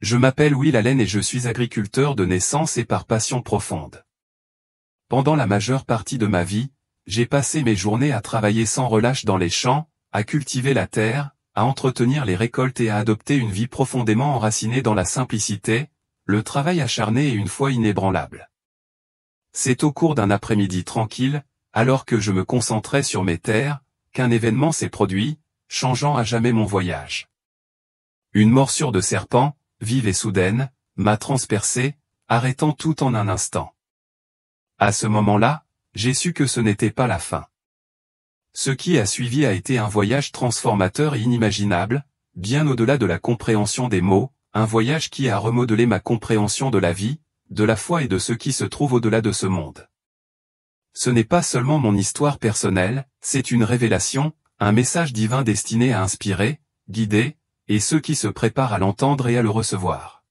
Je m'appelle Will Allen et je suis agriculteur de naissance et par passion profonde. Pendant la majeure partie de ma vie, j'ai passé mes journées à travailler sans relâche dans les champs, à cultiver la terre, à entretenir les récoltes et à adopter une vie profondément enracinée dans la simplicité, le travail acharné et une foi inébranlable. C'est au cours d'un après-midi tranquille, alors que je me concentrais sur mes terres, qu'un événement s'est produit, changeant à jamais mon voyage. Une morsure de serpent, vive et soudaine, m'a transpercé, arrêtant tout en un instant. À ce moment-là, j'ai su que ce n'était pas la fin. Ce qui a suivi a été un voyage transformateur et inimaginable, bien au-delà de la compréhension des mots, un voyage qui a remodelé ma compréhension de la vie, de la foi et de ce qui se trouve au-delà de ce monde. Ce n'est pas seulement mon histoire personnelle, c'est une révélation, un message divin destiné à inspirer, guider, et ceux qui se préparent à l'entendre et à le recevoir.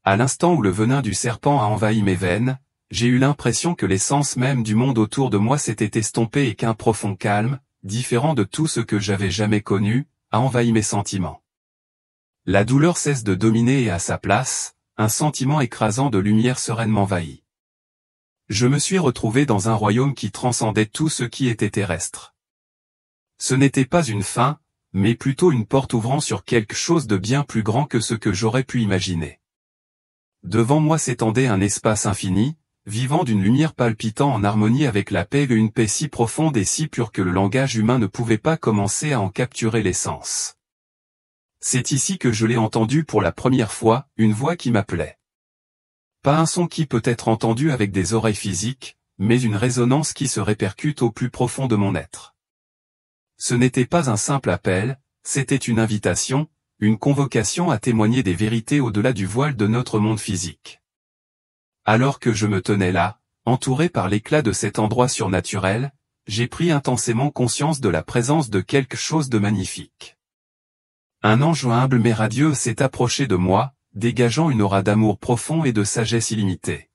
À l'instant où le venin du serpent a envahi mes veines, j'ai eu l'impression que l'essence même du monde autour de moi s'était estompée et qu'un profond calme, différent de tout ce que j'avais jamais connu, a envahi mes sentiments. La douleur cesse de dominer et à sa place, un sentiment écrasant de lumière sereine m'envahit. Je me suis retrouvé dans un royaume qui transcendait tout ce qui était terrestre. Ce n'était pas une fin, mais plutôt une porte ouvrant sur quelque chose de bien plus grand que ce que j'aurais pu imaginer. Devant moi s'étendait un espace infini, vivant d'une lumière palpitant en harmonie avec la paix, une paix si profonde et si pure que le langage humain ne pouvait pas commencer à en capturer l'essence. C'est ici que je l'ai entendu pour la première fois, une voix qui m'appelait. Pas un son qui peut être entendu avec des oreilles physiques, mais une résonance qui se répercute au plus profond de mon être. Ce n'était pas un simple appel, c'était une invitation, une convocation à témoigner des vérités au-delà du voile de notre monde physique. Alors que je me tenais là, entouré par l'éclat de cet endroit surnaturel, j'ai pris intensément conscience de la présence de quelque chose de magnifique. Un ange humble mais radieux s'est approché de moi, dégageant une aura d'amour profond et de sagesse illimitée.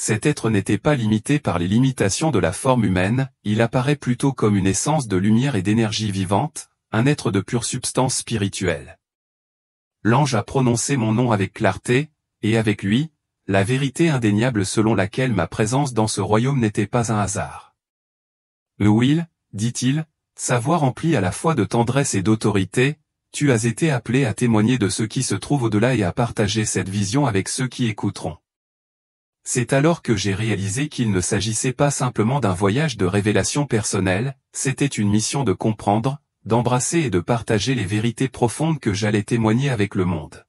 Cet être n'était pas limité par les limitations de la forme humaine, il apparaît plutôt comme une essence de lumière et d'énergie vivante, un être de pure substance spirituelle. L'ange a prononcé mon nom avec clarté, et avec lui, la vérité indéniable selon laquelle ma présence dans ce royaume n'était pas un hasard. Will, dit-il, sa voix remplie à la fois de tendresse et d'autorité, tu as été appelé à témoigner de ce qui se trouve au-delà et à partager cette vision avec ceux qui écouteront. C'est alors que j'ai réalisé qu'il ne s'agissait pas simplement d'un voyage de révélation personnelle, c'était une mission de comprendre, d'embrasser et de partager les vérités profondes que j'allais témoigner avec le monde.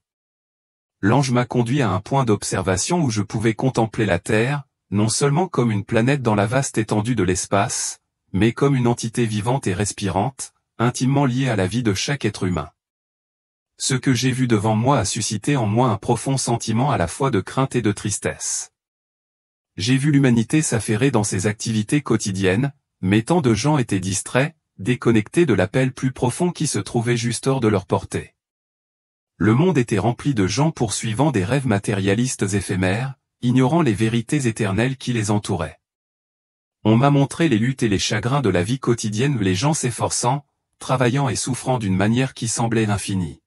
L'ange m'a conduit à un point d'observation où je pouvais contempler la Terre, non seulement comme une planète dans la vaste étendue de l'espace, mais comme une entité vivante et respirante, intimement liée à la vie de chaque être humain. Ce que j'ai vu devant moi a suscité en moi un profond sentiment à la fois de crainte et de tristesse. J'ai vu l'humanité s'affairer dans ses activités quotidiennes, mais tant de gens étaient distraits, déconnectés de l'appel plus profond qui se trouvait juste hors de leur portée. Le monde était rempli de gens poursuivant des rêves matérialistes éphémères, ignorant les vérités éternelles qui les entouraient. On m'a montré les luttes et les chagrins de la vie quotidienne, les gens s'efforçant, travaillant et souffrant d'une manière qui semblait infinie.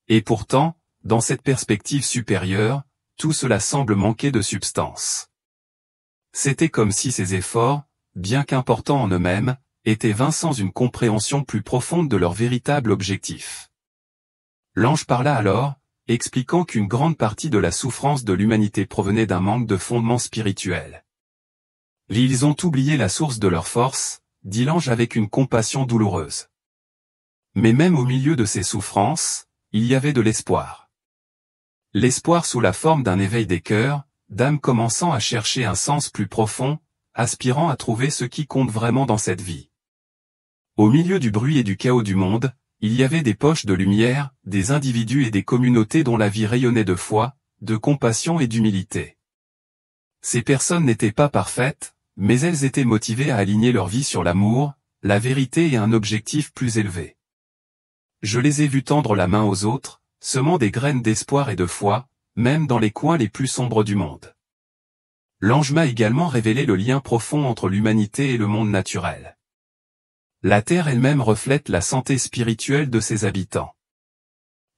Et pourtant, dans cette perspective supérieure, tout cela semble manquer de substance. C'était comme si ces efforts, bien qu'importants en eux-mêmes, étaient vains sans une compréhension plus profonde de leur véritable objectif. L'ange parla alors, expliquant qu'une grande partie de la souffrance de l'humanité provenait d'un manque de fondement spirituel. Ils ont oublié la source de leur force, dit l'ange avec une compassion douloureuse. Mais même au milieu de ces souffrances, il y avait de l'espoir. L'espoir sous la forme d'un éveil des cœurs, d'âmes commençant à chercher un sens plus profond, aspirant à trouver ce qui compte vraiment dans cette vie. Au milieu du bruit et du chaos du monde, il y avait des poches de lumière, des individus et des communautés dont la vie rayonnait de foi, de compassion et d'humilité. Ces personnes n'étaient pas parfaites, mais elles étaient motivées à aligner leur vie sur l'amour, la vérité et un objectif plus élevé. Je les ai vus tendre la main aux autres, semant des graines d'espoir et de foi, même dans les coins les plus sombres du monde. L'ange m'a également révélé le lien profond entre l'humanité et le monde naturel. La Terre elle-même reflète la santé spirituelle de ses habitants.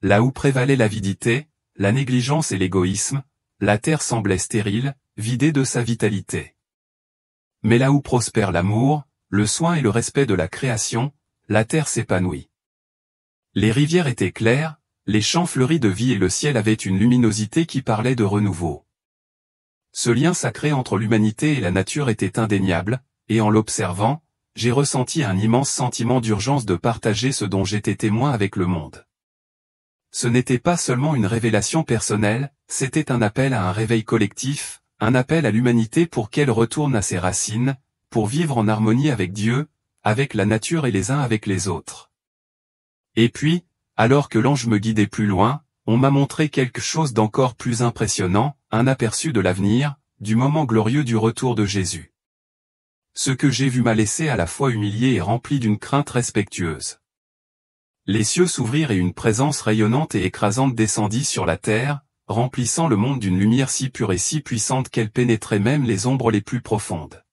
Là où prévalait l'avidité, la négligence et l'égoïsme, la terre semblait stérile, vidée de sa vitalité. Mais là où prospère l'amour, le soin et le respect de la création, la terre s'épanouit. Les rivières étaient claires, les champs fleuris de vie et le ciel avait une luminosité qui parlait de renouveau. Ce lien sacré entre l'humanité et la nature était indéniable, et en l'observant, j'ai ressenti un immense sentiment d'urgence de partager ce dont j'étais témoin avec le monde. Ce n'était pas seulement une révélation personnelle, c'était un appel à un réveil collectif, un appel à l'humanité pour qu'elle retourne à ses racines, pour vivre en harmonie avec Dieu, avec la nature et les uns avec les autres. Et puis, alors que l'ange me guidait plus loin, on m'a montré quelque chose d'encore plus impressionnant, un aperçu de l'avenir, du moment glorieux du retour de Jésus. Ce que j'ai vu m'a laissé à la fois humilié et rempli d'une crainte respectueuse. Les cieux s'ouvrirent et une présence rayonnante et écrasante descendit sur la terre, remplissant le monde d'une lumière si pure et si puissante qu'elle pénétrait même les ombres les plus profondes.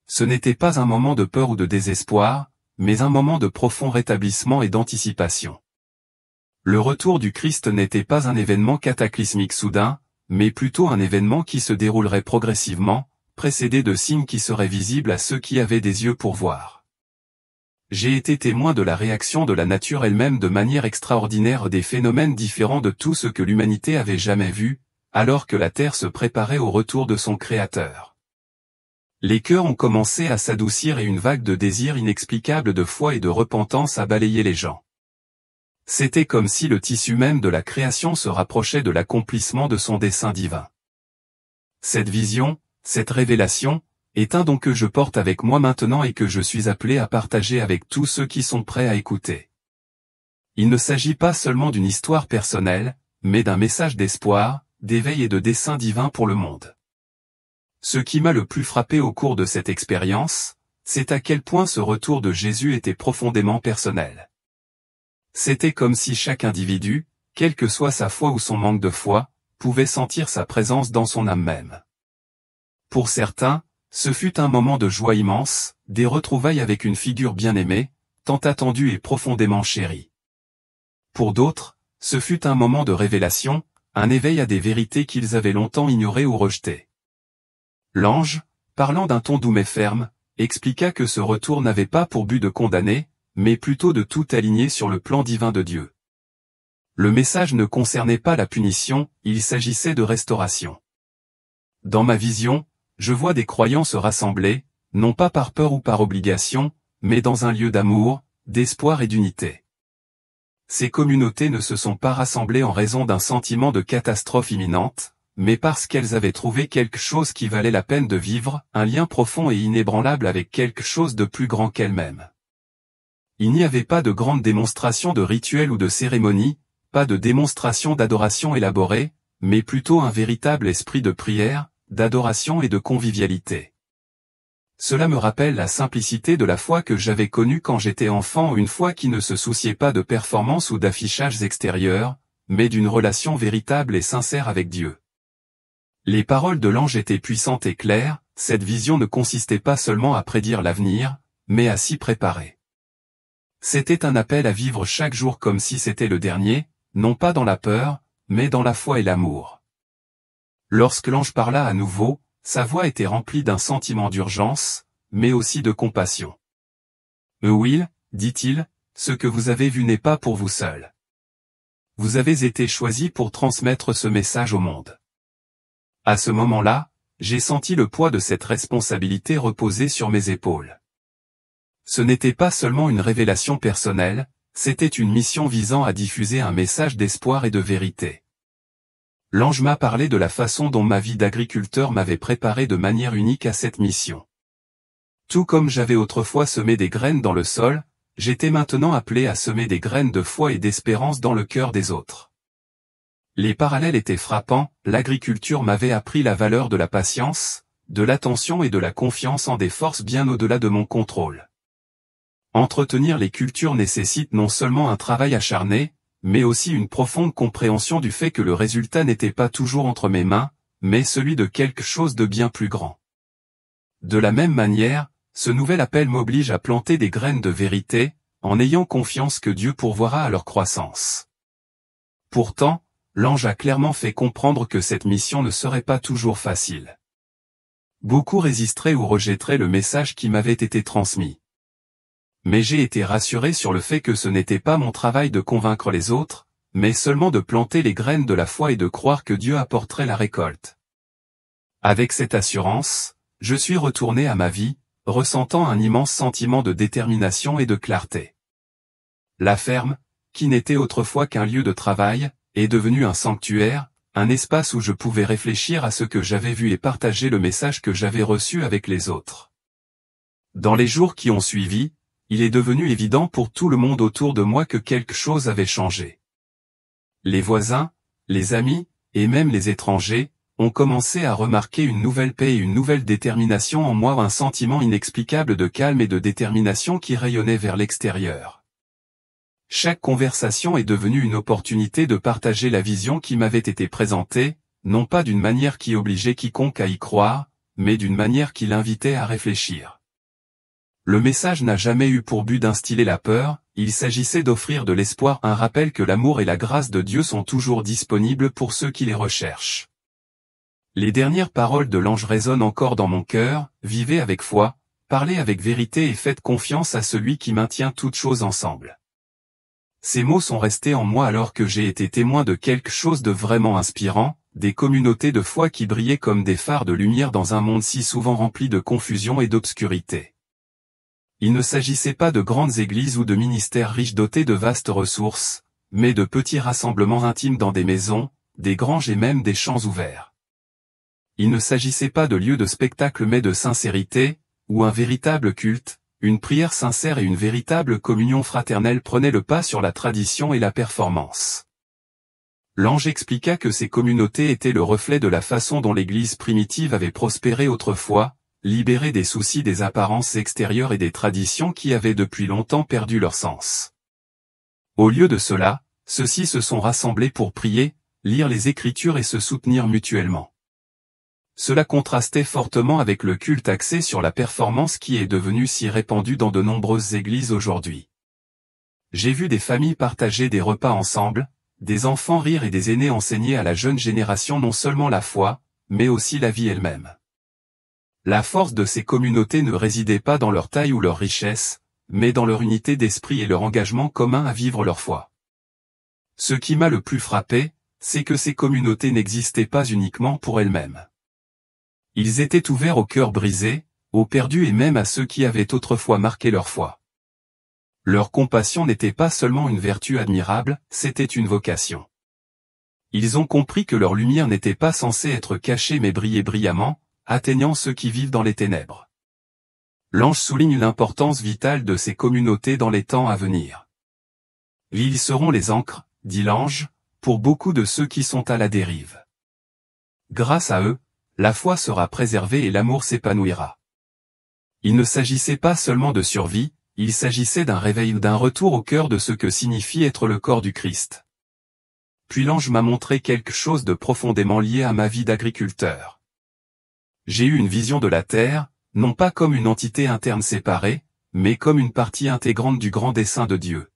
Ce n'était pas un moment de peur ou de désespoir, mais un moment de profond rétablissement et d'anticipation. Le retour du Christ n'était pas un événement cataclysmique soudain, mais plutôt un événement qui se déroulerait progressivement, précédé de signes qui seraient visibles à ceux qui avaient des yeux pour voir. J'ai été témoin de la réaction de la nature elle-même de manière extraordinaire, des phénomènes différents de tout ce que l'humanité avait jamais vu, alors que la terre se préparait au retour de son Créateur. Les cœurs ont commencé à s'adoucir et une vague de désir inexplicable de foi et de repentance a balayé les gens. C'était comme si le tissu même de la création se rapprochait de l'accomplissement de son dessein divin. Cette vision, cette révélation, est un don que je porte avec moi maintenant et que je suis appelé à partager avec tous ceux qui sont prêts à écouter. Il ne s'agit pas seulement d'une histoire personnelle, mais d'un message d'espoir, d'éveil et de dessein divin pour le monde. Ce qui m'a le plus frappé au cours de cette expérience, c'est à quel point ce retour de Jésus était profondément personnel. C'était comme si chaque individu, quelle que soit sa foi ou son manque de foi, pouvait sentir sa présence dans son âme même. Pour certains, ce fut un moment de joie immense, des retrouvailles avec une figure bien-aimée, tant attendue et profondément chérie. Pour d'autres, ce fut un moment de révélation, un éveil à des vérités qu'ils avaient longtemps ignorées ou rejetées. L'ange, parlant d'un ton doux mais ferme, expliqua que ce retour n'avait pas pour but de condamner, mais plutôt de tout aligner sur le plan divin de Dieu. Le message ne concernait pas la punition, il s'agissait de restauration. Dans ma vision, je vois des croyants se rassembler, non pas par peur ou par obligation, mais dans un lieu d'amour, d'espoir et d'unité. Ces communautés ne se sont pas rassemblées en raison d'un sentiment de catastrophe imminente, mais parce qu'elles avaient trouvé quelque chose qui valait la peine de vivre, un lien profond et inébranlable avec quelque chose de plus grand qu'elles-mêmes. Il n'y avait pas de grande démonstration de rituels ou de cérémonies, pas de démonstration d'adoration élaborée, mais plutôt un véritable esprit de prière, d'adoration et de convivialité. Cela me rappelle la simplicité de la foi que j'avais connue quand j'étais enfant, une foi qui ne se souciait pas de performances ou d'affichages extérieurs, mais d'une relation véritable et sincère avec Dieu. Les paroles de l'ange étaient puissantes et claires, cette vision ne consistait pas seulement à prédire l'avenir, mais à s'y préparer. C'était un appel à vivre chaque jour comme si c'était le dernier, non pas dans la peur, mais dans la foi et l'amour. Lorsque l'ange parla à nouveau, sa voix était remplie d'un sentiment d'urgence, mais aussi de compassion. « Will, dit-il, ce que vous avez vu n'est pas pour vous seul. Vous avez été choisi pour transmettre ce message au monde. » À ce moment-là, j'ai senti le poids de cette responsabilité reposer sur mes épaules. Ce n'était pas seulement une révélation personnelle, c'était une mission visant à diffuser un message d'espoir et de vérité. L'ange m'a parlé de la façon dont ma vie d'agriculteur m'avait préparé de manière unique à cette mission. Tout comme j'avais autrefois semé des graines dans le sol, j'étais maintenant appelé à semer des graines de foi et d'espérance dans le cœur des autres. Les parallèles étaient frappants, l'agriculture m'avait appris la valeur de la patience, de l'attention et de la confiance en des forces bien au-delà de mon contrôle. Entretenir les cultures nécessite non seulement un travail acharné, mais aussi une profonde compréhension du fait que le résultat n'était pas toujours entre mes mains, mais celui de quelque chose de bien plus grand. De la même manière, ce nouvel appel m'oblige à planter des graines de vérité, en ayant confiance que Dieu pourvoira à leur croissance. Pourtant, l'ange a clairement fait comprendre que cette mission ne serait pas toujours facile. Beaucoup résisteraient ou rejetteraient le message qui m'avait été transmis. Mais j'ai été rassuré sur le fait que ce n'était pas mon travail de convaincre les autres, mais seulement de planter les graines de la foi et de croire que Dieu apporterait la récolte. Avec cette assurance, je suis retourné à ma vie, ressentant un immense sentiment de détermination et de clarté. La ferme, qui n'était autrefois qu'un lieu de travail, est devenue un sanctuaire, un espace où je pouvais réfléchir à ce que j'avais vu et partager le message que j'avais reçu avec les autres. Dans les jours qui ont suivi, il est devenu évident pour tout le monde autour de moi que quelque chose avait changé. Les voisins, les amis, et même les étrangers, ont commencé à remarquer une nouvelle paix et une nouvelle détermination en moi, un sentiment inexplicable de calme et de détermination qui rayonnait vers l'extérieur. Chaque conversation est devenue une opportunité de partager la vision qui m'avait été présentée, non pas d'une manière qui obligeait quiconque à y croire, mais d'une manière qui l'invitait à réfléchir. Le message n'a jamais eu pour but d'instiller la peur, il s'agissait d'offrir de l'espoir, un rappel que l'amour et la grâce de Dieu sont toujours disponibles pour ceux qui les recherchent. Les dernières paroles de l'ange résonnent encore dans mon cœur, vivez avec foi, parlez avec vérité et faites confiance à celui qui maintient toutes choses ensemble. Ces mots sont restés en moi alors que j'ai été témoin de quelque chose de vraiment inspirant, des communautés de foi qui brillaient comme des phares de lumière dans un monde si souvent rempli de confusion et d'obscurité. Il ne s'agissait pas de grandes églises ou de ministères riches dotés de vastes ressources, mais de petits rassemblements intimes dans des maisons, des granges et même des champs ouverts. Il ne s'agissait pas de lieux de spectacle mais de sincérité, où un véritable culte, une prière sincère et une véritable communion fraternelle prenaient le pas sur la tradition et la performance. L'ange expliqua que ces communautés étaient le reflet de la façon dont l'Église primitive avait prospéré autrefois, libérée des soucis des apparences extérieures et des traditions qui avaient depuis longtemps perdu leur sens. Au lieu de cela, ceux-ci se sont rassemblés pour prier, lire les Écritures et se soutenir mutuellement. Cela contrastait fortement avec le culte axé sur la performance qui est devenu si répandu dans de nombreuses églises aujourd'hui. J'ai vu des familles partager des repas ensemble, des enfants rire et des aînés enseigner à la jeune génération non seulement la foi, mais aussi la vie elle-même. La force de ces communautés ne résidait pas dans leur taille ou leur richesse, mais dans leur unité d'esprit et leur engagement commun à vivre leur foi. Ce qui m'a le plus frappé, c'est que ces communautés n'existaient pas uniquement pour elles-mêmes. Ils étaient ouverts aux cœurs brisés, aux perdus et même à ceux qui avaient autrefois marqué leur foi. Leur compassion n'était pas seulement une vertu admirable, c'était une vocation. Ils ont compris que leur lumière n'était pas censée être cachée mais briller brillamment, atteignant ceux qui vivent dans les ténèbres. L'ange souligne l'importance vitale de ces communautés dans les temps à venir. Ils seront les ancres, dit l'ange, pour beaucoup de ceux qui sont à la dérive. Grâce à eux, la foi sera préservée et l'amour s'épanouira. Il ne s'agissait pas seulement de survie, il s'agissait d'un réveil ou d'un retour au cœur de ce que signifie être le corps du Christ. Puis l'ange m'a montré quelque chose de profondément lié à ma vie d'agriculteur. J'ai eu une vision de la terre, non pas comme une entité interne séparée, mais comme une partie intégrante du grand dessein de Dieu.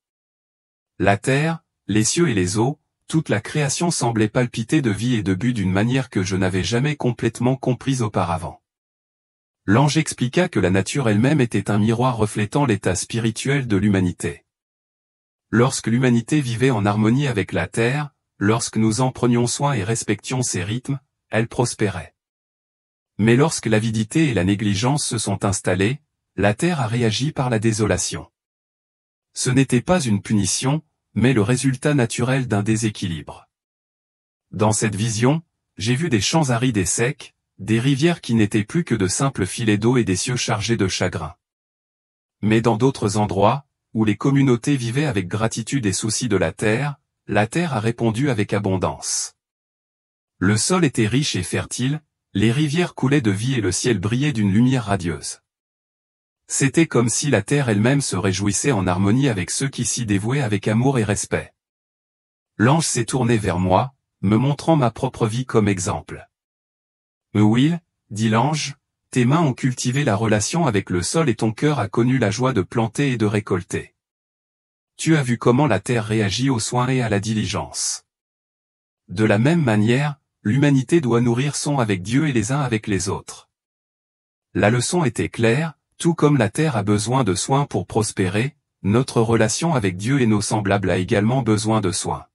La terre, les cieux et les eaux, toute la création semblait palpiter de vie et de but d'une manière que je n'avais jamais complètement comprise auparavant. L'ange expliqua que la nature elle-même était un miroir reflétant l'état spirituel de l'humanité. Lorsque l'humanité vivait en harmonie avec la terre, lorsque nous en prenions soin et respections ses rythmes, elle prospérait. Mais lorsque l'avidité et la négligence se sont installées, la terre a réagi par la désolation. Ce n'était pas une punition, mais le résultat naturel d'un déséquilibre. Dans cette vision, j'ai vu des champs arides et secs, des rivières qui n'étaient plus que de simples filets d'eau et des cieux chargés de chagrin. Mais dans d'autres endroits, où les communautés vivaient avec gratitude et souci de la terre a répondu avec abondance. Le sol était riche et fertile, les rivières coulaient de vie et le ciel brillait d'une lumière radieuse. C'était comme si la terre elle-même se réjouissait en harmonie avec ceux qui s'y dévouaient avec amour et respect. L'ange s'est tourné vers moi, me montrant ma propre vie comme exemple. Will, dit l'ange, tes mains ont cultivé la relation avec le sol et ton cœur a connu la joie de planter et de récolter. Tu as vu comment la terre réagit aux soins et à la diligence. de la même manière, l'humanité doit nourrir son avec Dieu et les uns avec les autres. La leçon était claire, tout comme la terre a besoin de soins pour prospérer, notre relation avec Dieu et nos semblables a également besoin de soins.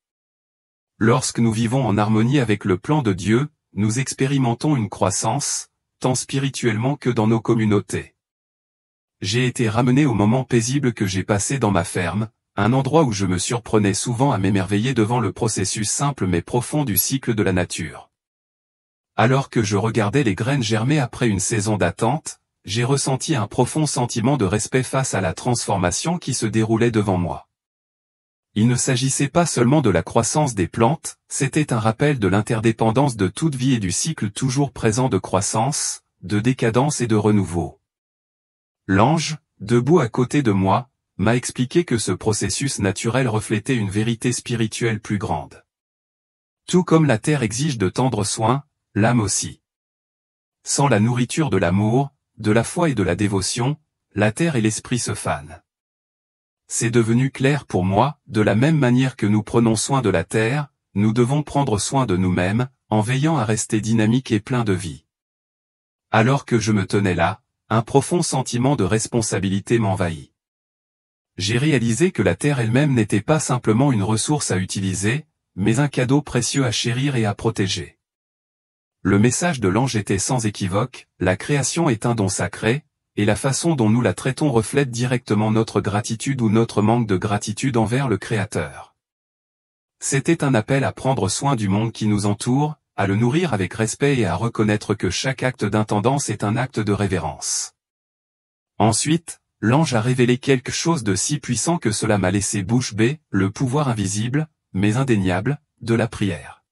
Lorsque nous vivons en harmonie avec le plan de Dieu, nous expérimentons une croissance, tant spirituellement que dans nos communautés. J'ai été ramené au moment paisible que j'ai passé dans ma ferme, un endroit où je me surprenais souvent à m'émerveiller devant le processus simple mais profond du cycle de la nature. Alors que je regardais les graines germer après une saison d'attente, j'ai ressenti un profond sentiment de respect face à la transformation qui se déroulait devant moi. Il ne s'agissait pas seulement de la croissance des plantes, c'était un rappel de l'interdépendance de toute vie et du cycle toujours présent de croissance, de décadence et de renouveau. L'ange, debout à côté de moi, m'a expliqué que ce processus naturel reflétait une vérité spirituelle plus grande. Tout comme la terre exige de tendres soins, l'âme aussi. Sans la nourriture de l'amour, de la foi et de la dévotion, la terre et l'esprit se fanent. C'est devenu clair pour moi, de la même manière que nous prenons soin de la terre, nous devons prendre soin de nous-mêmes, en veillant à rester dynamiques et pleins de vie. Alors que je me tenais là, un profond sentiment de responsabilité m'envahit. J'ai réalisé que la terre elle-même n'était pas simplement une ressource à utiliser, mais un cadeau précieux à chérir et à protéger. Le message de l'ange était sans équivoque, la création est un don sacré, et la façon dont nous la traitons reflète directement notre gratitude ou notre manque de gratitude envers le Créateur. C'était un appel à prendre soin du monde qui nous entoure, à le nourrir avec respect et à reconnaître que chaque acte d'intendance est un acte de révérence. Ensuite, l'ange a révélé quelque chose de si puissant que cela m'a laissé bouche bée, le pouvoir invisible, mais indéniable, de la prière.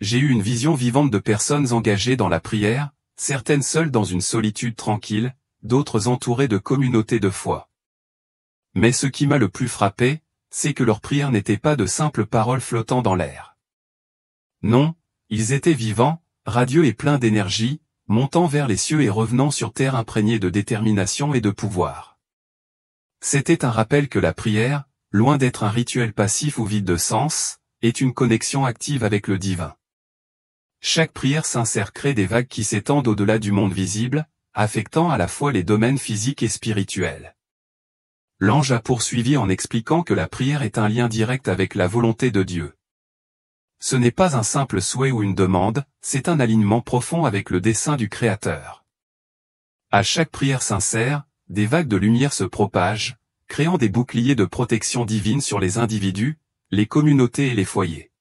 J'ai eu une vision vivante de personnes engagées dans la prière, certaines seules dans une solitude tranquille, d'autres entourées de communautés de foi. Mais ce qui m'a le plus frappé, c'est que leurs prières n'étaient pas de simples paroles flottant dans l'air. Non, ils étaient vivants, radieux et pleins d'énergie, montant vers les cieux et revenant sur terre imprégnés de détermination et de pouvoir. C'était un rappel que la prière, loin d'être un rituel passif ou vide de sens, est une connexion active avec le divin. Chaque prière sincère crée des vagues qui s'étendent au-delà du monde visible, affectant à la fois les domaines physiques et spirituels. L'ange a poursuivi en expliquant que la prière est un lien direct avec la volonté de Dieu. Ce n'est pas un simple souhait ou une demande, c'est un alignement profond avec le dessein du Créateur. À chaque prière sincère, des vagues de lumière se propagent, créant des boucliers de protection divine sur les individus, les communautés et les foyers.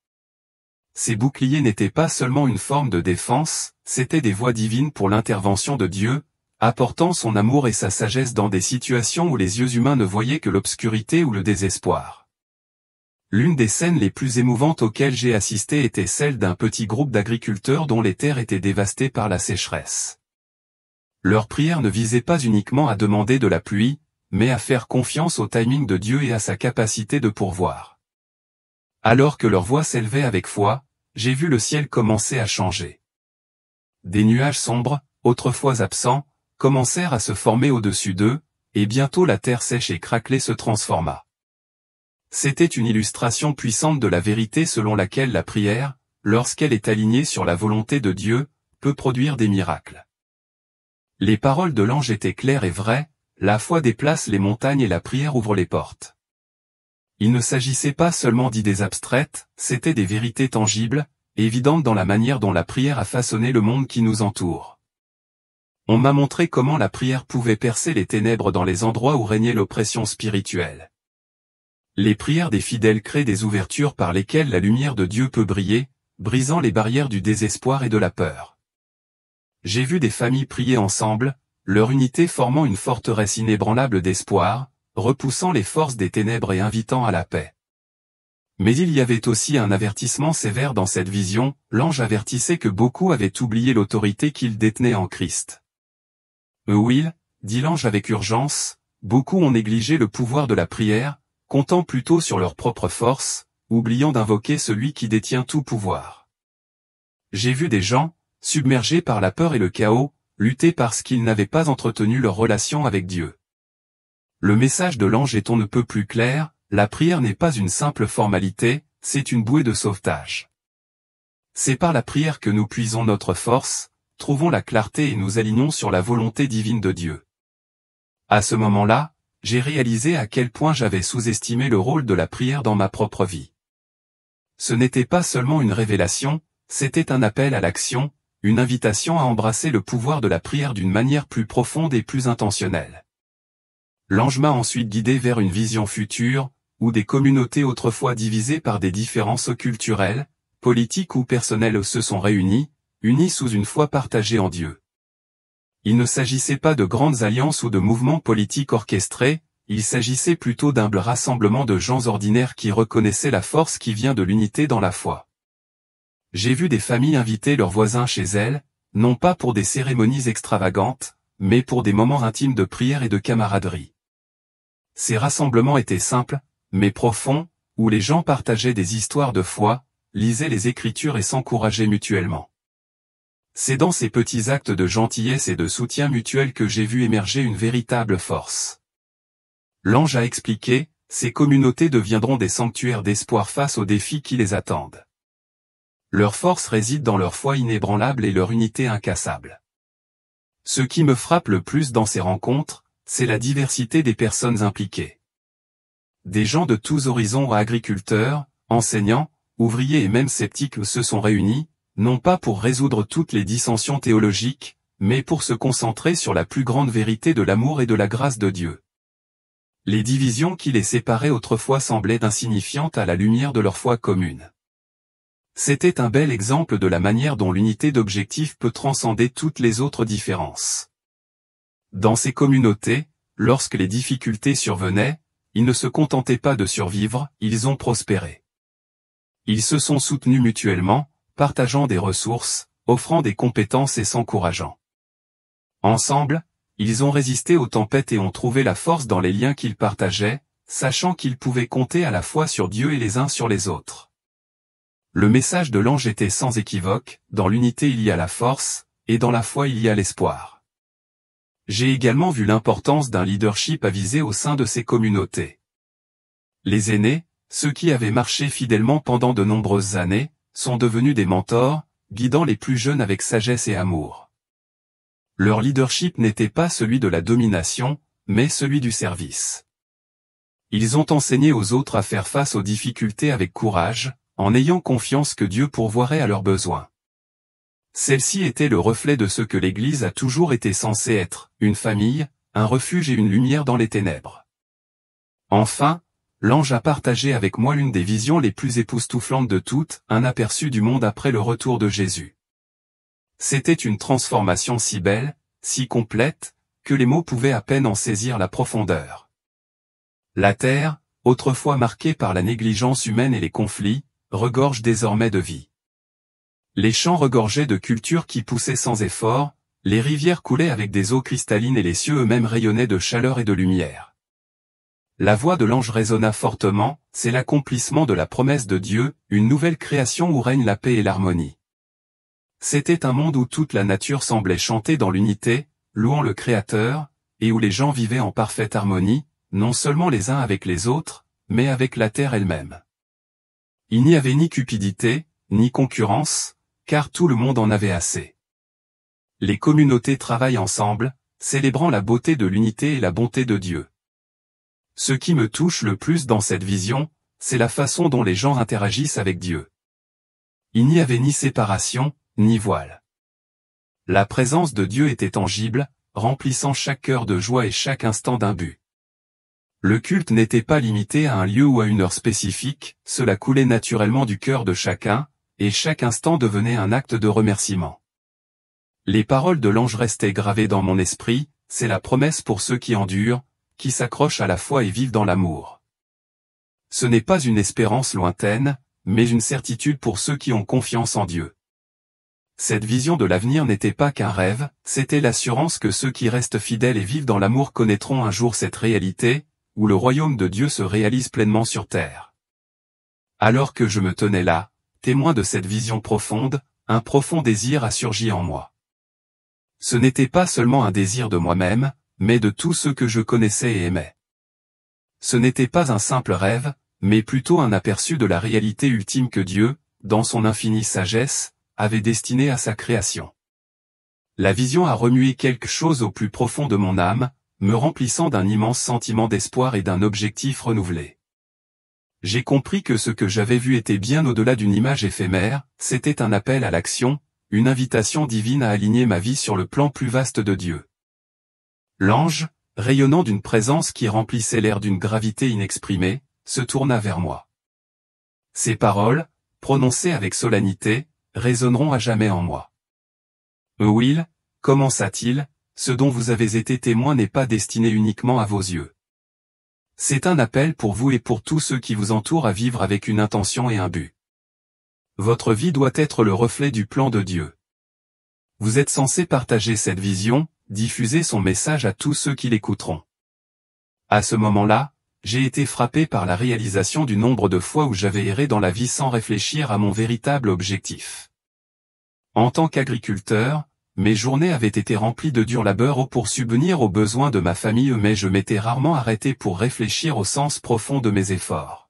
Ces boucliers n'étaient pas seulement une forme de défense, c'étaient des voies divines pour l'intervention de Dieu, apportant son amour et sa sagesse dans des situations où les yeux humains ne voyaient que l'obscurité ou le désespoir. L'une des scènes les plus émouvantes auxquelles j'ai assisté était celle d'un petit groupe d'agriculteurs dont les terres étaient dévastées par la sécheresse. Leur prière ne visait pas uniquement à demander de la pluie, mais à faire confiance au timing de Dieu et à sa capacité de pourvoir. Alors que leur voix s'élevait avec foi, j'ai vu le ciel commencer à changer. Des nuages sombres, autrefois absents, commencèrent à se former au-dessus d'eux, et bientôt la terre sèche et craquelée se transforma. C'était une illustration puissante de la vérité selon laquelle la prière, lorsqu'elle est alignée sur la volonté de Dieu, peut produire des miracles. Les paroles de l'ange étaient claires et vraies, la foi déplace les montagnes et la prière ouvre les portes. Il ne s'agissait pas seulement d'idées abstraites, c'étaient des vérités tangibles, évidentes dans la manière dont la prière a façonné le monde qui nous entoure. On m'a montré comment la prière pouvait percer les ténèbres dans les endroits où régnait l'oppression spirituelle. Les prières des fidèles créent des ouvertures par lesquelles la lumière de Dieu peut briller, brisant les barrières du désespoir et de la peur. J'ai vu des familles prier ensemble, leur unité formant une forteresse inébranlable d'espoir, repoussant les forces des ténèbres et invitant à la paix. Mais il y avait aussi un avertissement sévère dans cette vision, l'ange avertissait que beaucoup avaient oublié l'autorité qu'ils détenaient en Christ. Oui, dit l'ange avec urgence, beaucoup ont négligé le pouvoir de la prière, comptant plutôt sur leur propre force, oubliant d'invoquer celui qui détient tout pouvoir. J'ai vu des gens, submergés par la peur et le chaos, lutter parce qu'ils n'avaient pas entretenu leur relation avec Dieu. Le message de l'ange est on ne peut plus clair, la prière n'est pas une simple formalité, c'est une bouée de sauvetage. C'est par la prière que nous puisons notre force, trouvons la clarté et nous alignons sur la volonté divine de Dieu. À ce moment-là, j'ai réalisé à quel point j'avais sous-estimé le rôle de la prière dans ma propre vie. Ce n'était pas seulement une révélation, c'était un appel à l'action, une invitation à embrasser le pouvoir de la prière d'une manière plus profonde et plus intentionnelle. L'ange m'a ensuite guidé vers une vision future, où des communautés autrefois divisées par des différences culturelles, politiques ou personnelles se sont réunies, unies sous une foi partagée en Dieu. Il ne s'agissait pas de grandes alliances ou de mouvements politiques orchestrés, il s'agissait plutôt d'humbles rassemblements de gens ordinaires qui reconnaissaient la force qui vient de l'unité dans la foi. J'ai vu des familles inviter leurs voisins chez elles, non pas pour des cérémonies extravagantes, mais pour des moments intimes de prière et de camaraderie. Ces rassemblements étaient simples, mais profonds, où les gens partageaient des histoires de foi, lisaient les Écritures et s'encourageaient mutuellement. C'est dans ces petits actes de gentillesse et de soutien mutuel que j'ai vu émerger une véritable force. L'ange a expliqué, ces communautés deviendront des sanctuaires d'espoir face aux défis qui les attendent. Leur force réside dans leur foi inébranlable et leur unité incassable. Ce qui me frappe le plus dans ces rencontres, c'est la diversité des personnes impliquées. Des gens de tous horizons, agriculteurs, enseignants, ouvriers et même sceptiques se sont réunis, non pas pour résoudre toutes les dissensions théologiques, mais pour se concentrer sur la plus grande vérité de l'amour et de la grâce de Dieu. Les divisions qui les séparaient autrefois semblaient insignifiantes à la lumière de leur foi commune. C'était un bel exemple de la manière dont l'unité d'objectif peut transcender toutes les autres différences. Dans ces communautés, lorsque les difficultés survenaient, ils ne se contentaient pas de survivre, ils ont prospéré. Ils se sont soutenus mutuellement, partageant des ressources, offrant des compétences et s'encourageant. Ensemble, ils ont résisté aux tempêtes et ont trouvé la force dans les liens qu'ils partageaient, sachant qu'ils pouvaient compter à la fois sur Dieu et les uns sur les autres. Le message de l'ange était sans équivoque, dans l'unité il y a la force, et dans la foi il y a l'espoir. J'ai également vu l'importance d'un leadership avisé au sein de ces communautés. Les aînés, ceux qui avaient marché fidèlement pendant de nombreuses années, sont devenus des mentors, guidant les plus jeunes avec sagesse et amour. Leur leadership n'était pas celui de la domination, mais celui du service. Ils ont enseigné aux autres à faire face aux difficultés avec courage, en ayant confiance que Dieu pourvoirait à leurs besoins. Celle-ci était le reflet de ce que l'Église a toujours été censée être, une famille, un refuge et une lumière dans les ténèbres. Enfin, l'ange a partagé avec moi l'une des visions les plus époustouflantes de toutes, un aperçu du monde après le retour de Jésus. C'était une transformation si belle, si complète, que les mots pouvaient à peine en saisir la profondeur. La terre, autrefois marquée par la négligence humaine et les conflits, regorge désormais de vie. Les champs regorgeaient de cultures qui poussaient sans effort, les rivières coulaient avec des eaux cristallines et les cieux eux-mêmes rayonnaient de chaleur et de lumière. La voix de l'ange résonna fortement, c'est l'accomplissement de la promesse de Dieu, une nouvelle création où règne la paix et l'harmonie. C'était un monde où toute la nature semblait chanter dans l'unité, louant le Créateur, et où les gens vivaient en parfaite harmonie, non seulement les uns avec les autres, mais avec la terre elle-même. Il n'y avait ni cupidité, ni concurrence, car tout le monde en avait assez. Les communautés travaillent ensemble, célébrant la beauté de l'unité et la bonté de Dieu. Ce qui me touche le plus dans cette vision, c'est la façon dont les gens interagissent avec Dieu. Il n'y avait ni séparation, ni voile. La présence de Dieu était tangible, remplissant chaque cœur de joie et chaque instant d'un but. Le culte n'était pas limité à un lieu ou à une heure spécifique, cela coulait naturellement du cœur de chacun, et chaque instant devenait un acte de remerciement. Les paroles de l'ange restaient gravées dans mon esprit, c'est la promesse pour ceux qui endurent, qui s'accrochent à la foi et vivent dans l'amour. Ce n'est pas une espérance lointaine, mais une certitude pour ceux qui ont confiance en Dieu. Cette vision de l'avenir n'était pas qu'un rêve, c'était l'assurance que ceux qui restent fidèles et vivent dans l'amour connaîtront un jour cette réalité, où le royaume de Dieu se réalise pleinement sur terre. Alors que je me tenais là, témoin de cette vision profonde, un profond désir a surgi en moi. Ce n'était pas seulement un désir de moi-même, mais de tous ceux que je connaissais et aimais. Ce n'était pas un simple rêve, mais plutôt un aperçu de la réalité ultime que Dieu, dans son infinie sagesse, avait destiné à sa création. La vision a remué quelque chose au plus profond de mon âme, me remplissant d'un immense sentiment d'espoir et d'un objectif renouvelé. J'ai compris que ce que j'avais vu était bien au-delà d'une image éphémère, c'était un appel à l'action, une invitation divine à aligner ma vie sur le plan plus vaste de Dieu. L'ange, rayonnant d'une présence qui remplissait l'air d'une gravité inexprimée, se tourna vers moi. Ces paroles, prononcées avec solennité, résonneront à jamais en moi. Will, commença-t-il, ce dont vous avez été témoin n'est pas destiné uniquement à vos yeux. C'est un appel pour vous et pour tous ceux qui vous entourent à vivre avec une intention et un but. Votre vie doit être le reflet du plan de Dieu. Vous êtes censé partager cette vision, diffuser son message à tous ceux qui l'écouteront. À ce moment-là, j'ai été frappé par la réalisation du nombre de fois où j'avais erré dans la vie sans réfléchir à mon véritable objectif. En tant qu'agriculteur, mes journées avaient été remplies de dur labeur pour subvenir aux besoins de ma famille, mais je m'étais rarement arrêté pour réfléchir au sens profond de mes efforts.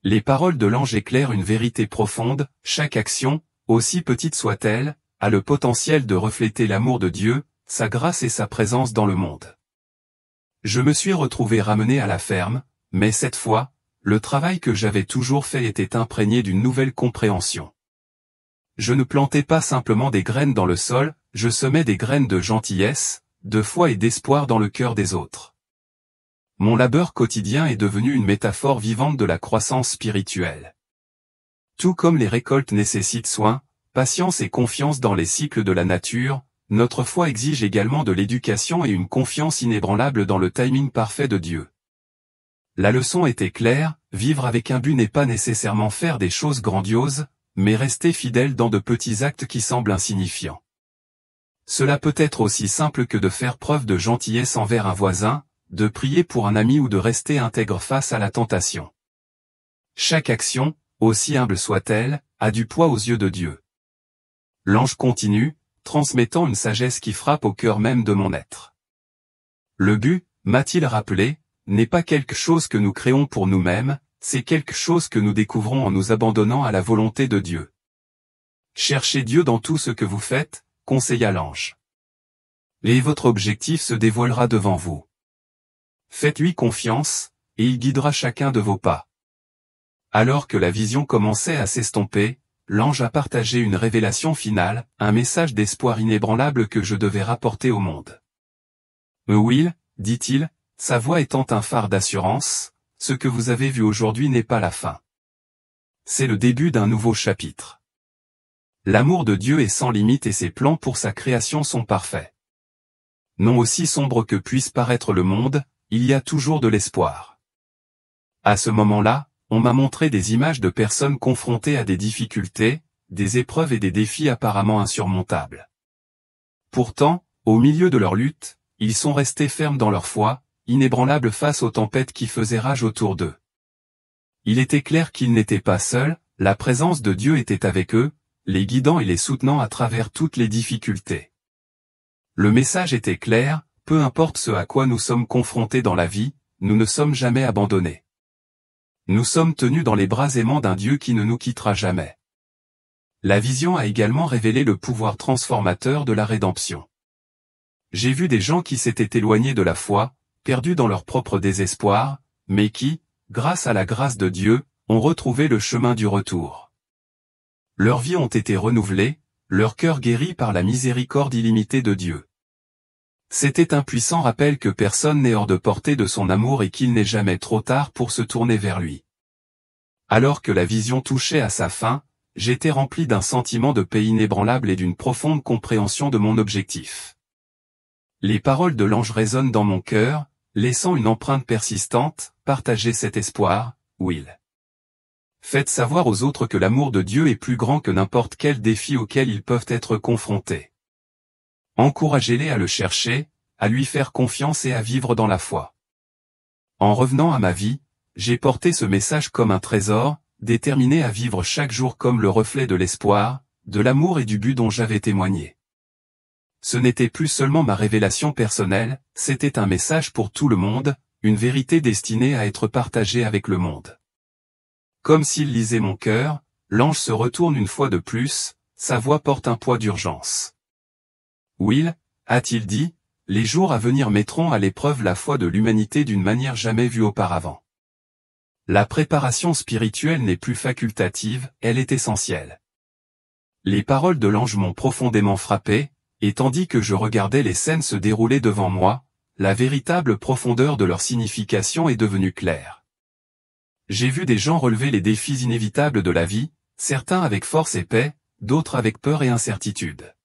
Les paroles de l'ange éclairent une vérité profonde, chaque action, aussi petite soit-elle, a le potentiel de refléter l'amour de Dieu, sa grâce et sa présence dans le monde. Je me suis retrouvé ramené à la ferme, mais cette fois, le travail que j'avais toujours fait était imprégné d'une nouvelle compréhension. Je ne plantais pas simplement des graines dans le sol, je semais des graines de gentillesse, de foi et d'espoir dans le cœur des autres. Mon labeur quotidien est devenu une métaphore vivante de la croissance spirituelle. Tout comme les récoltes nécessitent soin, patience et confiance dans les cycles de la nature, notre foi exige également de l'éducation et une confiance inébranlable dans le timing parfait de Dieu. La leçon était claire, vivre avec un but n'est pas nécessairement faire des choses grandioses, mais rester fidèle dans de petits actes qui semblent insignifiants. Cela peut être aussi simple que de faire preuve de gentillesse envers un voisin, de prier pour un ami ou de rester intègre face à la tentation. Chaque action, aussi humble soit-elle, a du poids aux yeux de Dieu. L'ange continue, transmettant une sagesse qui frappe au cœur même de mon être. Le but, m'a-t-il rappelé, n'est pas quelque chose que nous créons pour nous-mêmes, c'est quelque chose que nous découvrons en nous abandonnant à la volonté de Dieu. Cherchez Dieu dans tout ce que vous faites, conseilla l'ange. Et votre objectif se dévoilera devant vous. Faites-lui confiance, et il guidera chacun de vos pas. Alors que la vision commençait à s'estomper, l'ange a partagé une révélation finale, un message d'espoir inébranlable que je devais rapporter au monde. Will, dit-il, sa voix étant un phare d'assurance, ce que vous avez vu aujourd'hui n'est pas la fin. C'est le début d'un nouveau chapitre. L'amour de Dieu est sans limite et ses plans pour sa création sont parfaits. Non aussi sombre que puisse paraître le monde, il y a toujours de l'espoir. À ce moment-là, on m'a montré des images de personnes confrontées à des difficultés, des épreuves et des défis apparemment insurmontables. Pourtant, au milieu de leur lutte, ils sont restés fermes dans leur foi, inébranlables face aux tempêtes qui faisaient rage autour d'eux. Il était clair qu'ils n'étaient pas seuls, la présence de Dieu était avec eux, les guidant et les soutenant à travers toutes les difficultés. Le message était clair, peu importe ce à quoi nous sommes confrontés dans la vie, nous ne sommes jamais abandonnés. Nous sommes tenus dans les bras aimants d'un Dieu qui ne nous quittera jamais. La vision a également révélé le pouvoir transformateur de la rédemption. J'ai vu des gens qui s'étaient éloignés de la foi, perdus dans leur propre désespoir, mais qui, grâce à la grâce de Dieu, ont retrouvé le chemin du retour. Leurs vies ont été renouvelées, leur cœur guéri par la miséricorde illimitée de Dieu. C'était un puissant rappel que personne n'est hors de portée de son amour et qu'il n'est jamais trop tard pour se tourner vers lui. Alors que la vision touchait à sa fin, j'étais rempli d'un sentiment de paix inébranlable et d'une profonde compréhension de mon objectif. Les paroles de l'ange résonnent dans mon cœur, laissant une empreinte persistante, partagez cet espoir, Will. Faites savoir aux autres que l'amour de Dieu est plus grand que n'importe quel défi auquel ils peuvent être confrontés. Encouragez-les à le chercher, à lui faire confiance et à vivre dans la foi. En revenant à ma vie, j'ai porté ce message comme un trésor, déterminé à vivre chaque jour comme le reflet de l'espoir, de l'amour et du but dont j'avais témoigné. Ce n'était plus seulement ma révélation personnelle, c'était un message pour tout le monde, une vérité destinée à être partagée avec le monde. Comme s'il lisait mon cœur, l'ange se retourne une fois de plus, sa voix porte un poids d'urgence. Will, a-t-il dit, les jours à venir mettront à l'épreuve la foi de l'humanité d'une manière jamais vue auparavant. La préparation spirituelle n'est plus facultative, elle est essentielle. Les paroles de l'ange m'ont profondément frappé, et tandis que je regardais les scènes se dérouler devant moi, la véritable profondeur de leur signification est devenue claire. J'ai vu des gens relever les défis inévitables de la vie, certains avec force et paix, d'autres avec peur et incertitude.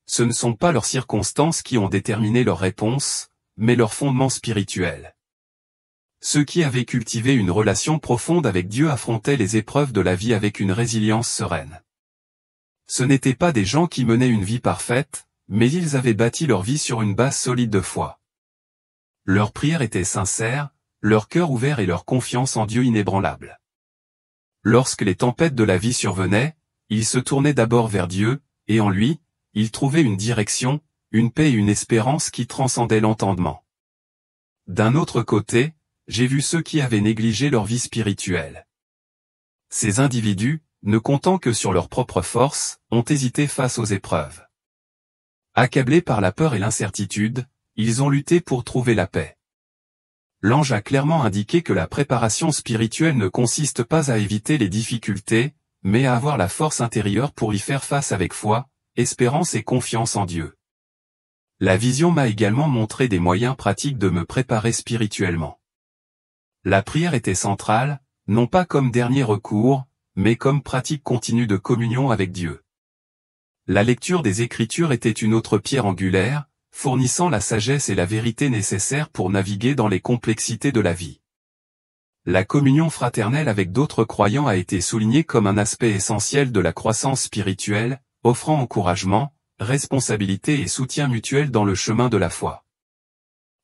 Ce ne sont pas leurs circonstances qui ont déterminé leur réponse, mais leur fondement spirituel. Ceux qui avaient cultivé une relation profonde avec Dieu affrontaient les épreuves de la vie avec une résilience sereine. Ce n'étaient pas des gens qui menaient une vie parfaite, mais ils avaient bâti leur vie sur une base solide de foi. Leurs prières étaient sincères, leur cœur ouvert et leur confiance en Dieu inébranlable. Lorsque les tempêtes de la vie survenaient, ils se tournaient d'abord vers Dieu, et en lui, ils trouvaient une direction, une paix et une espérance qui transcendaient l'entendement. D'un autre côté, j'ai vu ceux qui avaient négligé leur vie spirituelle. Ces individus, ne comptant que sur leur propre force, ont hésité face aux épreuves. Accablés par la peur et l'incertitude, ils ont lutté pour trouver la paix. L'ange a clairement indiqué que la préparation spirituelle ne consiste pas à éviter les difficultés, mais à avoir la force intérieure pour y faire face avec foi, espérance et confiance en Dieu. La vision m'a également montré des moyens pratiques de me préparer spirituellement. La prière était centrale, non pas comme dernier recours, mais comme pratique continue de communion avec Dieu. La lecture des Écritures était une autre pierre angulaire, fournissant la sagesse et la vérité nécessaires pour naviguer dans les complexités de la vie. La communion fraternelle avec d'autres croyants a été soulignée comme un aspect essentiel de la croissance spirituelle, offrant encouragement, responsabilité et soutien mutuel dans le chemin de la foi.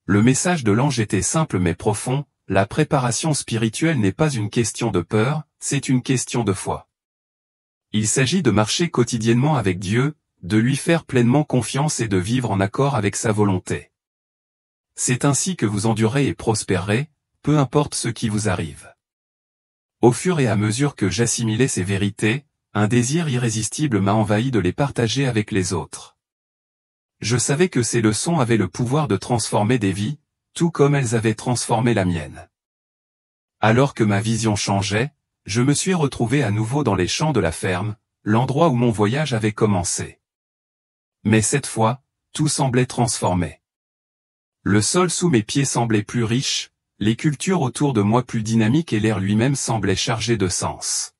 Le message de l'ange était simple mais profond, la préparation spirituelle n'est pas une question de peur, c'est une question de foi. Il s'agit de marcher quotidiennement avec Dieu, de lui faire pleinement confiance et de vivre en accord avec sa volonté. C'est ainsi que vous endurez et prospérez, peu importe ce qui vous arrive. Au fur et à mesure que j'assimilais ces vérités, un désir irrésistible m'a envahi de les partager avec les autres. Je savais que ces leçons avaient le pouvoir de transformer des vies, tout comme elles avaient transformé la mienne. Alors que ma vision changeait, je me suis retrouvé à nouveau dans les champs de la ferme, l'endroit où mon voyage avait commencé. Mais cette fois, tout semblait transformé. Le sol sous mes pieds semblait plus riche, les cultures autour de moi plus dynamiques et l'air lui-même semblait chargé de sens.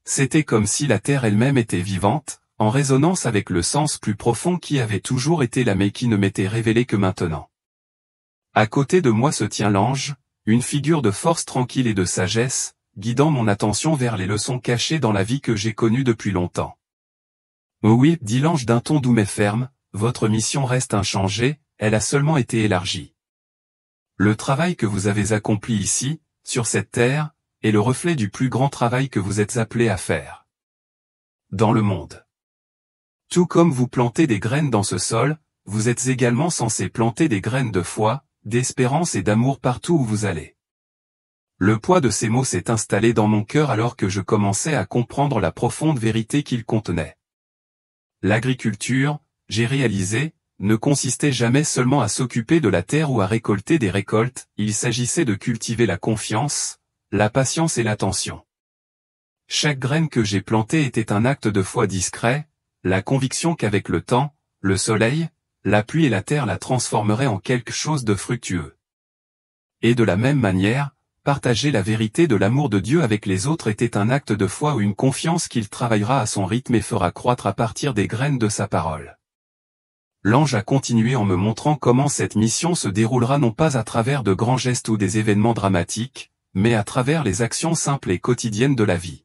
C'était comme si la terre elle-même était vivante, en résonance avec le sens plus profond qui avait toujours été là mais qui ne m'était révélé que maintenant. À côté de moi se tient l'ange, une figure de force tranquille et de sagesse, guidant mon attention vers les leçons cachées dans la vie que j'ai connue depuis longtemps. Oh oui, dit l'ange d'un ton doux mais ferme, votre mission reste inchangée, elle a seulement été élargie. Le travail que vous avez accompli ici, sur cette terre, est le reflet du plus grand travail que vous êtes appelé à faire dans le monde. Tout comme vous plantez des graines dans ce sol, vous êtes également censé planter des graines de foi, d'espérance et d'amour partout où vous allez. Le poids de ces mots s'est installé dans mon cœur alors que je commençais à comprendre la profonde vérité qu'ils contenaient. L'agriculture, j'ai réalisé, ne consistait jamais seulement à s'occuper de la terre ou à récolter des récoltes, il s'agissait de cultiver la confiance, la patience et l'attention. Chaque graine que j'ai plantée était un acte de foi discret, la conviction qu'avec le temps, le soleil, la pluie et la terre la transformeraient en quelque chose de fructueux. Et de la même manière, partager la vérité de l'amour de Dieu avec les autres était un acte de foi ou une confiance qu'il travaillera à son rythme et fera croître à partir des graines de sa parole. L'ange a continué en me montrant comment cette mission se déroulera non pas à travers de grands gestes ou des événements dramatiques, mais à travers les actions simples et quotidiennes de la vie.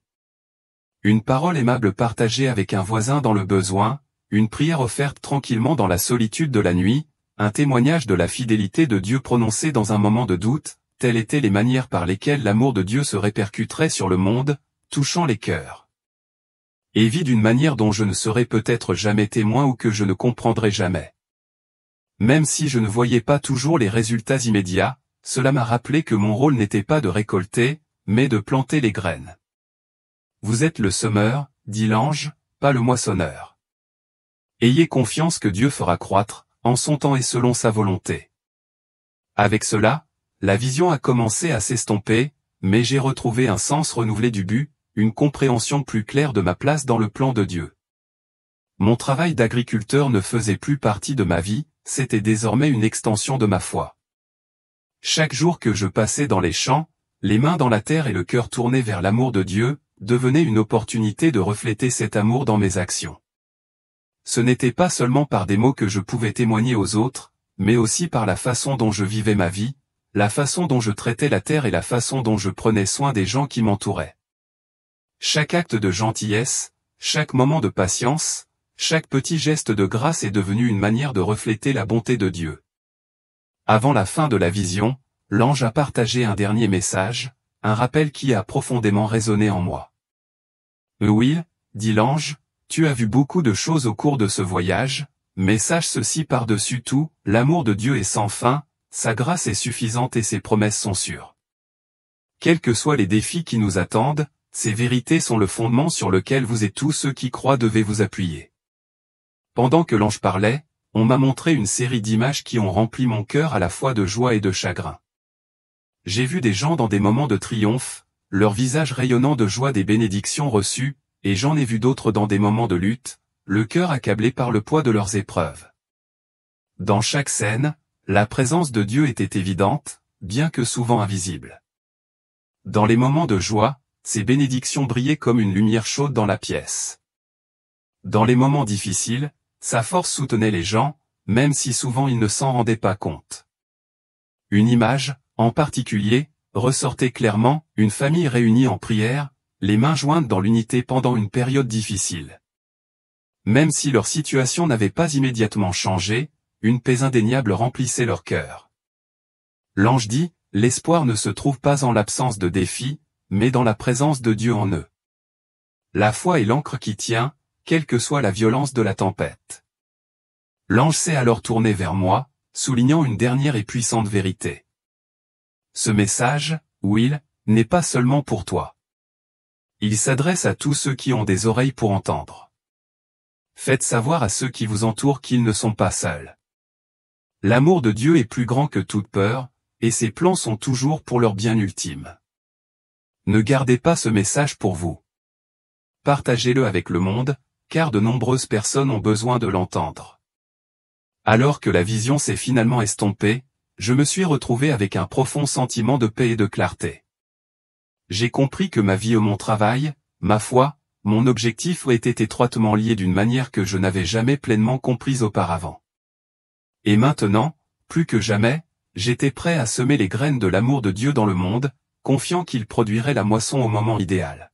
Une parole aimable partagée avec un voisin dans le besoin, une prière offerte tranquillement dans la solitude de la nuit, un témoignage de la fidélité de Dieu prononcé dans un moment de doute, telles étaient les manières par lesquelles l'amour de Dieu se répercuterait sur le monde, touchant les cœurs. Et vit d'une manière dont je ne serai peut-être jamais témoin ou que je ne comprendrai jamais. Même si je ne voyais pas toujours les résultats immédiats, cela m'a rappelé que mon rôle n'était pas de récolter, mais de planter les graines. vous êtes le semeur, dit l'ange, pas le moissonneur. Ayez confiance que Dieu fera croître, en son temps et selon sa volonté. Avec cela, la vision a commencé à s'estomper, mais j'ai retrouvé un sens renouvelé du but, une compréhension plus claire de ma place dans le plan de Dieu. Mon travail d'agriculteur ne faisait plus partie de ma vie, c'était désormais une extension de ma foi. Chaque jour que je passais dans les champs, les mains dans la terre et le cœur tourné vers l'amour de Dieu, devenait une opportunité de refléter cet amour dans mes actions. Ce n'était pas seulement par des mots que je pouvais témoigner aux autres, mais aussi par la façon dont je vivais ma vie, la façon dont je traitais la terre et la façon dont je prenais soin des gens qui m'entouraient. Chaque acte de gentillesse, chaque moment de patience, chaque petit geste de grâce est devenu une manière de refléter la bonté de Dieu. Avant la fin de la vision, l'ange a partagé un dernier message, un rappel qui a profondément résonné en moi. « Oui, dit l'ange, tu as vu beaucoup de choses au cours de ce voyage, mais sache ceci par-dessus tout, l'amour de Dieu est sans fin, sa grâce est suffisante et ses promesses sont sûres. Quels que soient les défis qui nous attendent, ces vérités sont le fondement sur lequel vous et tous ceux qui croient devez vous appuyer. » Pendant que l'ange parlait, on m'a montré une série d'images qui ont rempli mon cœur à la fois de joie et de chagrin. J'ai vu des gens dans des moments de triomphe, leurs visages rayonnant de joie des bénédictions reçues, et j'en ai vu d'autres dans des moments de lutte, le cœur accablé par le poids de leurs épreuves. Dans chaque scène, la présence de Dieu était évidente, bien que souvent invisible. Dans les moments de joie, ces bénédictions brillaient comme une lumière chaude dans la pièce. Dans les moments difficiles, sa force soutenait les gens, même si souvent ils ne s'en rendaient pas compte. Une image, en particulier, ressortait clairement, une famille réunie en prière, les mains jointes dans l'unité pendant une période difficile. Même si leur situation n'avait pas immédiatement changé, une paix indéniable remplissait leur cœur. L'ange dit, l'espoir ne se trouve pas en l'absence de défis, mais dans la présence de Dieu en eux. La foi est l'ancre qui tient, quelle que soit la violence de la tempête. L'ange s'est alors tourné vers moi, soulignant une dernière et puissante vérité. Ce message, Will, n'est pas seulement pour toi. Il s'adresse à tous ceux qui ont des oreilles pour entendre. Faites savoir à ceux qui vous entourent qu'ils ne sont pas seuls. L'amour de Dieu est plus grand que toute peur, et ses plans sont toujours pour leur bien ultime. Ne gardez pas ce message pour vous. Partagez-le avec le monde, car de nombreuses personnes ont besoin de l'entendre. Alors que la vision s'est finalement estompée, je me suis retrouvé avec un profond sentiment de paix et de clarté. J'ai compris que ma vie et mon travail, ma foi, mon objectif étaient étroitement liés d'une manière que je n'avais jamais pleinement comprise auparavant. Et maintenant, plus que jamais, j'étais prêt à semer les graines de l'amour de Dieu dans le monde, confiant qu'il produirait la moisson au moment idéal.